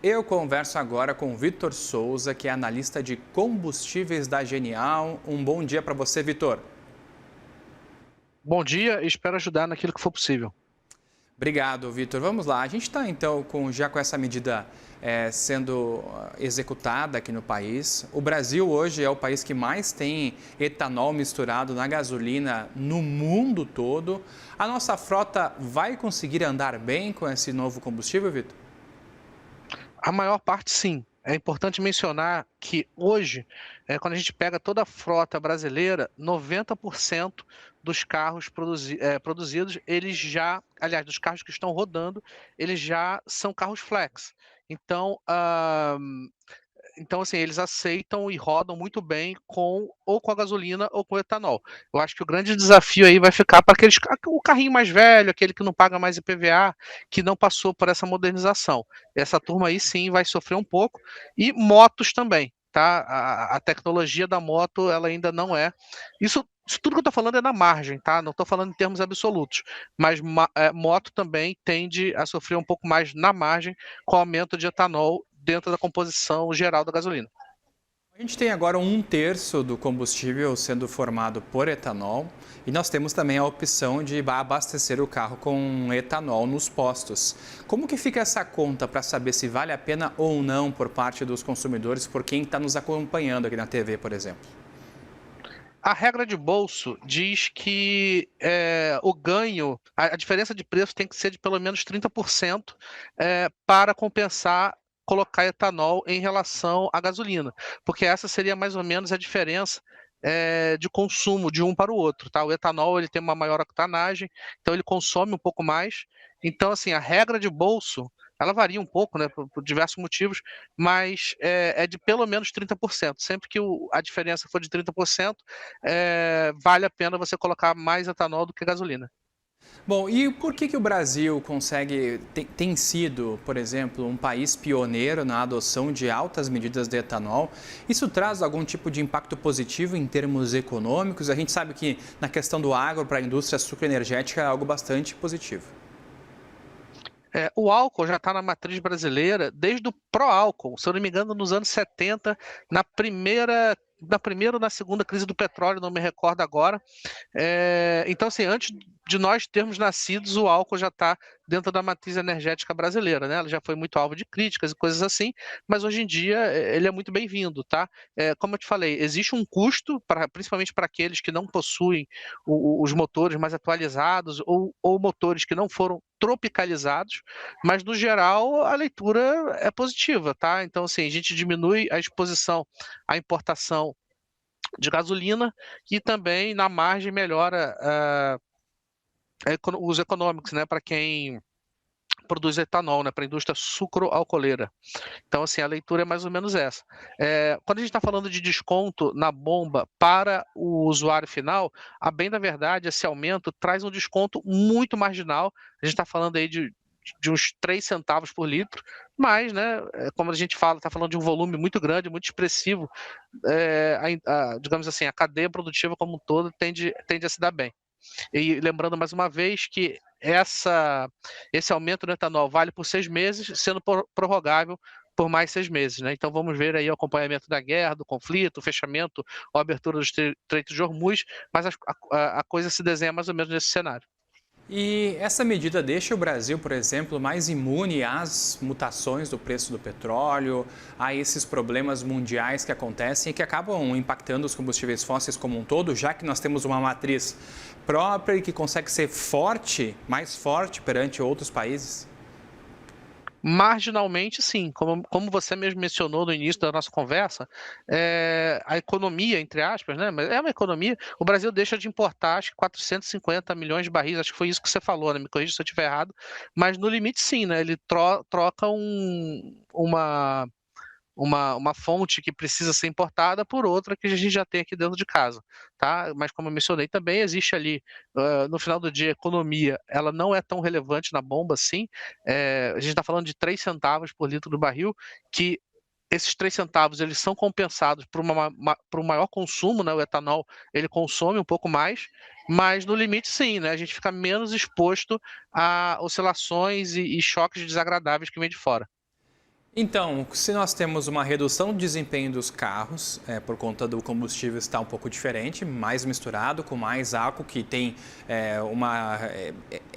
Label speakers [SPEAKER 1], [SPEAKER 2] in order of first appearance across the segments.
[SPEAKER 1] Eu converso agora com o Vitor Souza, que é analista de combustíveis da Genial. Um bom dia para você, Vitor.
[SPEAKER 2] Bom dia e espero ajudar naquilo que for possível.
[SPEAKER 1] Obrigado, Vitor. Vamos lá. A gente está então já com essa medida sendo executada aqui no país. O Brasil hoje é o país que mais tem etanol misturado na gasolina no mundo todo. A nossa frota vai conseguir andar bem com esse novo combustível, Vitor?
[SPEAKER 2] A maior parte, sim. É importante mencionar que hoje, quando a gente pega toda a frota brasileira, 90% dos carros produzidos, eles já, aliás, dos carros que estão rodando, eles já são carros flex. Então, assim, eles aceitam e rodam muito bem ou com a gasolina ou com o etanol. Eu acho que o grande desafio aí vai ficar para o carrinho mais velho, aquele que não paga mais IPVA, que não passou por essa modernização. Essa turma aí sim vai sofrer um pouco. E motos também, tá? A tecnologia da moto, ela ainda não é. Isso tudo que eu estou falando é na margem, tá? Não estou falando em termos absolutos. Mas moto também tende a sofrer um pouco mais na margem com o aumento de etanol dentro da composição geral da gasolina.
[SPEAKER 1] A gente tem agora um terço do combustível sendo formado por etanol e nós temos também a opção de abastecer o carro com etanol nos postos. Como que fica essa conta para saber se vale a pena ou não por parte dos consumidores, por quem está nos acompanhando aqui na TV, por exemplo?
[SPEAKER 2] A regra de bolso diz que o ganho, a diferença de preço tem que ser de pelo menos 30% para compensar colocar etanol em relação à gasolina, porque essa seria mais ou menos a diferença de consumo de um para o outro, tá? O etanol ele tem uma maior octanagem, então ele consome um pouco mais. Então, assim, a regra de bolso ela varia um pouco, né, por diversos motivos, mas é de pelo menos 30%. Sempre que a diferença for de 30%, vale a pena você colocar mais etanol do que gasolina.
[SPEAKER 1] Bom, e por que o Brasil tem sido, por exemplo, um país pioneiro na adoção de altas medidas de etanol? Isso traz algum tipo de impacto positivo em termos econômicos? A gente sabe que na questão do agro para a indústria sucroenergética é algo bastante positivo.
[SPEAKER 2] O álcool já está na matriz brasileira desde o pró-álcool, se eu não me engano, nos anos 70, na primeira ou na segunda crise do petróleo, não me recordo agora. Então, assim, antes de nós termos nascidos, o álcool já está dentro da matriz energética brasileira, né? Ela já foi muito alvo de críticas e coisas assim, mas hoje em dia ele é muito bem-vindo, tá? Como eu te falei, existe um custo, principalmente para aqueles que não possuem os motores mais atualizados ou motores que não foram tropicalizados, mas no geral a leitura é positiva, tá? Então, assim, a gente diminui a exposição à importação de gasolina e também na margem melhora os econômicos, né, para quem produz etanol, né, para a indústria sucroalcooleira. Então, assim, a leitura é mais ou menos essa. Quando a gente está falando de desconto na bomba para o usuário final, a bem da verdade, esse aumento traz um desconto muito marginal. A gente está falando aí de uns 3 centavos por litro, mas, né, como a gente fala, está falando de um volume muito grande, muito expressivo, digamos assim, a cadeia produtiva como um todo tende a se dar bem. E lembrando mais uma vez que esse aumento no etanol vale por 6 meses, sendo prorrogável por mais 6 meses, né? Então vamos ver aí o acompanhamento da guerra, do conflito, o fechamento ou abertura do Estreito de Hormuz, mas a coisa se desenha mais ou menos nesse cenário.
[SPEAKER 1] E essa medida deixa o Brasil, por exemplo, mais imune às mutações do preço do petróleo, a esses problemas mundiais que acontecem e que acabam impactando os combustíveis fósseis como um todo, já que nós temos uma matriz própria e que consegue ser forte, mais forte perante outros países?
[SPEAKER 2] Marginalmente, sim. Como você mesmo mencionou no início da nossa conversa, a economia, entre aspas, né? Mas é uma economia. O Brasil deixa de importar, acho que 450 milhões de barris, acho que foi isso que você falou, né? Me corrija se eu estiver errado. Mas no limite, sim, né? Ele troca uma fonte que precisa ser importada por outra que a gente já tem aqui dentro de casa, tá? Mas como eu mencionei também, existe ali, no final do dia, a economia, ela não é tão relevante na bomba assim, a gente está falando de 3 centavos por litro do barril, que esses 3 centavos eles são compensados por um maior consumo, né? O etanol ele consome um pouco mais, mas no limite sim, né? A gente fica menos exposto a oscilações e choques desagradáveis que vêm de fora.
[SPEAKER 1] Então, se nós temos uma redução do desempenho dos carros, por conta do combustível estar um pouco diferente, mais misturado, com mais álcool, que tem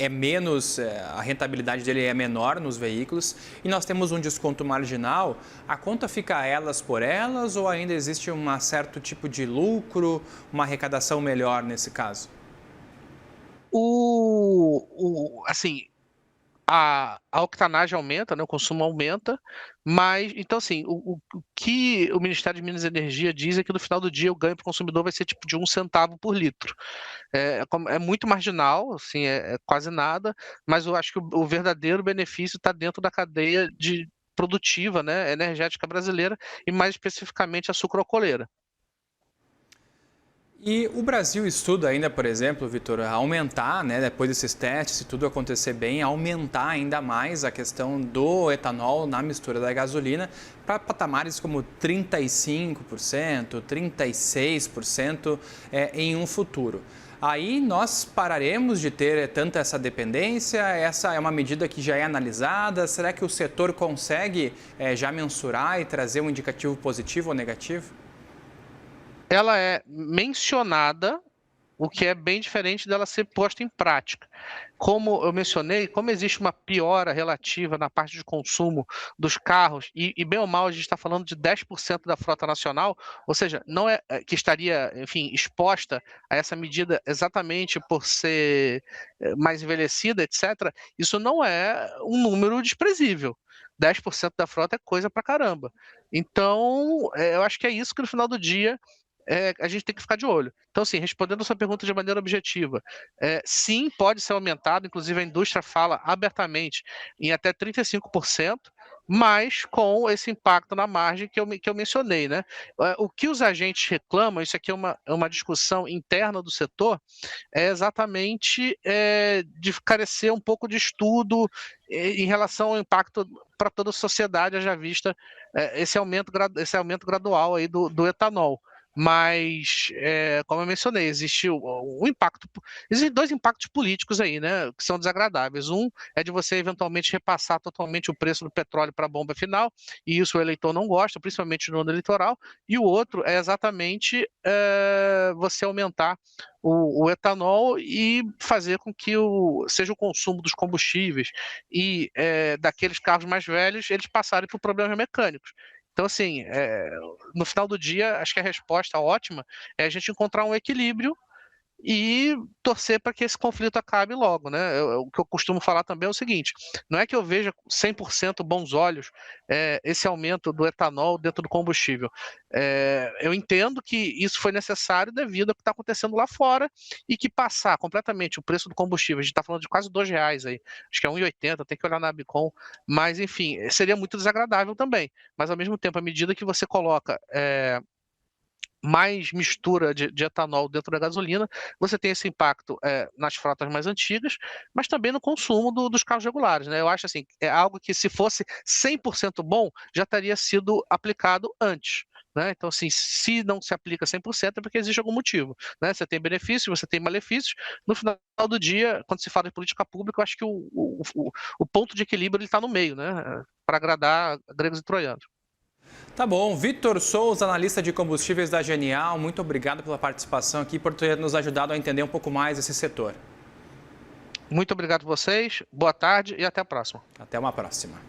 [SPEAKER 1] menos, a rentabilidade dele é menor nos veículos, e nós temos um desconto marginal, a conta fica elas por elas ou ainda existe um certo tipo de lucro, uma arrecadação melhor nesse caso?
[SPEAKER 2] Assim, a octanagem aumenta, né, o consumo aumenta, mas, então assim, o que o Ministério de Minas e Energia diz é que no final do dia o ganho para o consumidor vai ser tipo de 1 centavo por litro. É muito marginal, assim, é quase nada, mas eu acho que o verdadeiro benefício está dentro da cadeia produtiva, né, energética brasileira e mais especificamente a sucroalcooleira.
[SPEAKER 1] E o Brasil estuda ainda, por exemplo, Vitor, aumentar, né, depois desses testes, se tudo acontecer bem, aumentar ainda mais a questão do etanol na mistura da gasolina para patamares como 35%, 36% em um futuro. Aí nós pararemos de ter tanta essa dependência? Essa é uma medida que já é analisada? Será que o setor consegue já mensurar e trazer um indicativo positivo ou negativo?
[SPEAKER 2] Ela é mencionada, o que é bem diferente dela ser posta em prática. Como eu mencionei, como existe uma piora relativa na parte de consumo dos carros, e bem ou mal a gente está falando de 10% da frota nacional, ou seja, não que estaria, enfim, exposta a essa medida exatamente por ser mais envelhecida, etc., isso não é um número desprezível. 10% da frota é coisa pra caramba. Então, eu acho que é isso que no final do dia a gente tem que ficar de olho. Então, assim, respondendo a sua pergunta de maneira objetiva, sim, pode ser aumentado, inclusive a indústria fala abertamente em até 35%, mas com esse impacto na margem que eu mencionei, né? O que os agentes reclamam, isso aqui é uma discussão interna do setor, é exatamente de carecer um pouco de estudo em relação ao impacto para toda a sociedade, haja vista esse aumento gradual aí do etanol. Mas, como eu mencionei, existe um impacto. Existem dois impactos políticos aí, né, que são desagradáveis. Um é de você eventualmente repassar totalmente o preço do petróleo para a bomba final, e isso o eleitor não gosta, principalmente no ano eleitoral. E o outro é exatamente você aumentar o etanol e fazer com que seja o consumo dos combustíveis e daqueles carros mais velhos eles passarem por problemas mecânicos. Então, assim, no final do dia, acho que a resposta ótima é a gente encontrar um equilíbrio e torcer para que esse conflito acabe logo, né? O que eu costumo falar também é o seguinte: não é que eu veja 100% bons olhos esse aumento do etanol dentro do combustível. Eu entendo que isso foi necessário devido ao que está acontecendo lá fora e que passar completamente o preço do combustível, a gente está falando de quase R$ 2 aí, acho que é 1,80, tem que olhar na Abicom, mas enfim, seria muito desagradável também. Mas ao mesmo tempo, à medida que você coloca mais mistura de etanol dentro da gasolina, você tem esse impacto nas frotas mais antigas, mas também no consumo dos carros regulares, né? Eu acho assim, é algo que se fosse 100% bom, já teria sido aplicado antes. Né? Então, assim, se não se aplica 100% é porque existe algum motivo. Né? Você tem benefícios, você tem malefícios. No final do dia, quando se fala de política pública, eu acho que o ponto de equilíbrio está no meio, né? Para agradar gregos e troianos.
[SPEAKER 1] Tá bom, Vitor Souza, analista de combustíveis da Genial, muito obrigado pela participação aqui, por ter nos ajudado a entender um pouco mais esse setor.
[SPEAKER 2] Muito obrigado a vocês, boa tarde e até a próxima.
[SPEAKER 1] Até uma próxima.